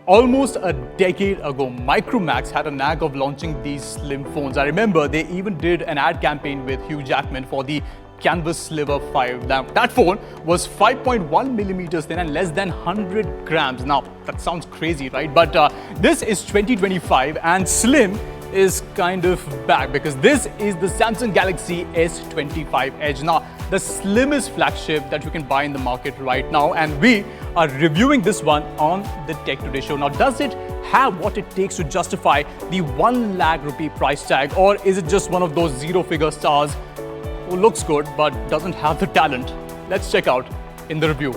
Almost a decade ago, Micromax had a knack of launching these slim phones. I remember they even did an ad campaign with Hugh Jackman for the Canvas Sliver 5. Now, that phone was 5.1 millimeters thin and less than 100 grams. Now, that sounds crazy, right? But this is 2025 and slim is kind of back because this is the Samsung Galaxy S25 Edge. Now, the slimmest flagship that you can buy in the market right now, and we are reviewing this one on the Tech Today show. Now, does it have what it takes to justify the 1 lakh rupee price tag, or is it just one of those zero-figure stars who looks good but doesn't have the talent? Let's check out in the review.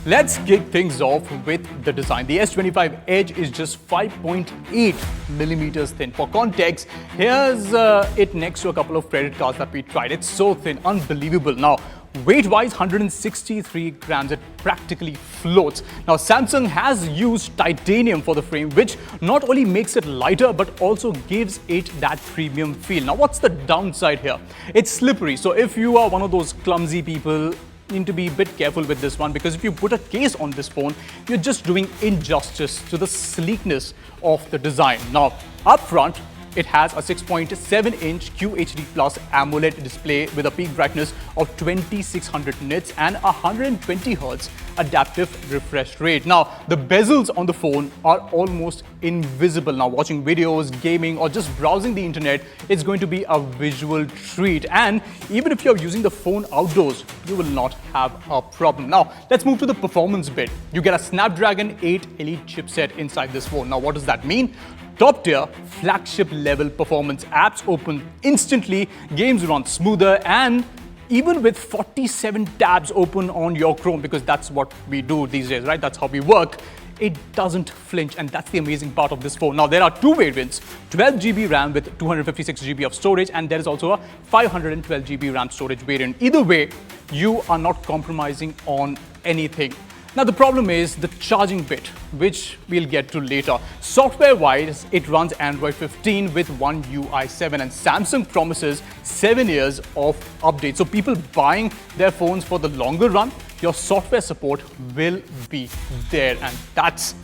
Let's kick things off with the design. The S25 Edge is just 5.8 millimeters thin. For context, here's it next to a couple of credit cards that we tried. It's so thin, unbelievable. Now, weight-wise, 163 grams. It practically floats. Now, Samsung has used titanium for the frame, which not only makes it lighter, but also gives it that premium feel. Now, what's the downside here? It's slippery. So if you are one of those clumsy people, need to be a bit careful with this one, because if you put a case on this phone, you're just doing injustice to the sleekness of the design. Now, up front, it has a 6.7-inch QHD Plus AMOLED display with a peak brightness of 2600 nits and 120 Hz adaptive refresh rate. Now, the bezels on the phone are almost invisible. Now, watching videos, gaming, or just browsing the internet, it's going to be a visual treat. And even if you're using the phone outdoors, you will not have a problem. Now, let's move to the performance bit. You get a Snapdragon 8 Elite chipset inside this phone. Now, what does that mean? Top-tier, flagship-level performance. Apps open instantly, games run smoother, and even with 47 tabs open on your Chrome, because that's what we do these days, right? That's how we work. It doesn't flinch, and that's the amazing part of this phone. Now, there are two variants, 12 GB RAM with 256 GB of storage, and there is also a 512 GB RAM storage variant. Either way, you are not compromising on anything. Now, the problem is the charging bit, which we'll get to later. Software-wise, it runs Android 15 with One UI 7, and Samsung promises 7 years of updates. So people buying their phones for the longer run, your software support will be there, and that's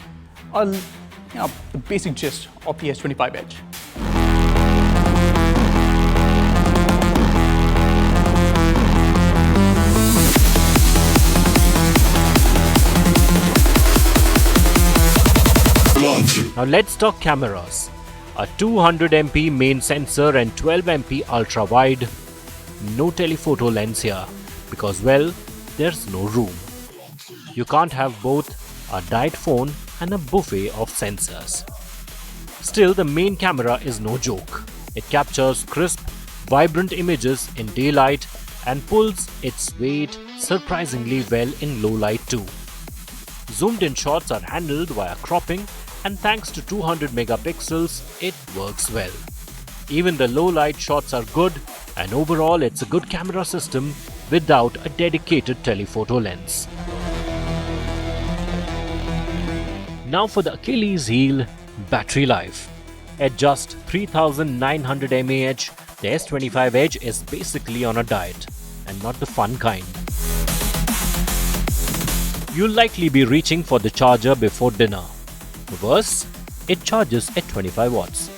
the basic gist of the S25 Edge. Now let's talk cameras. A 200MP main sensor and 12MP ultra-wide. No telephoto lens here because, well, there's no room. You can't have both a diet phone and a buffet of sensors. Still, the main camera is no joke. It captures crisp, vibrant images in daylight and pulls its weight surprisingly well in low light too. Zoomed-in shots are handled via cropping, and thanks to 200 megapixels, it works well. Even the low-light shots are good, and overall it's a good camera system without a dedicated telephoto lens. Now for the Achilles heel, battery life. At just 3900 mAh, the S25 Edge is basically on a diet, and not the fun kind. You'll likely be reaching for the charger before dinner. Worse, it charges at 25 watts.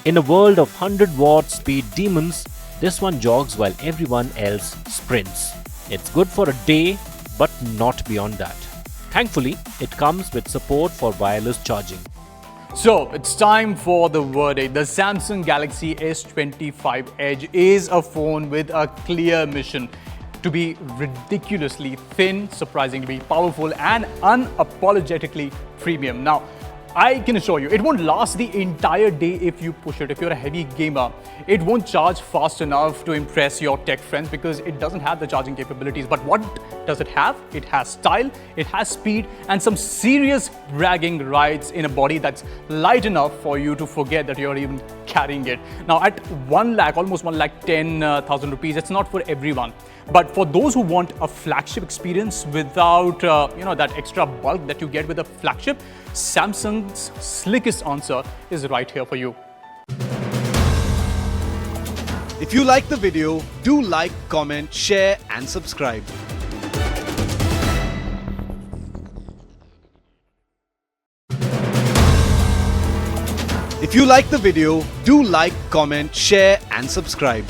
In a world of 100 watt speed demons, this one jogs while everyone else sprints. It's good for a day, but not beyond that. Thankfully, it comes with support for wireless charging. So, it's time for the verdict. The Samsung Galaxy S25 Edge is a phone with a clear mission: to be ridiculously thin, surprisingly powerful, and unapologetically premium. Now, I can assure you, it won't last the entire day if you push it. If you're a heavy gamer, it won't charge fast enough to impress your tech friends because it doesn't have the charging capabilities. But what does it have? It has style, it has speed, and some serious bragging rides in a body that's light enough for you to forget that you're even carrying it. Now at 1 lakh, almost 1,10,000 rupees, it's not for everyone. But for those who want a flagship experience without that extra bulk that you get with a flagship, Samsung's slickest answer is right here for you. If you like the video, do like, comment, share and subscribe. If you like the video, do like, comment, share and subscribe.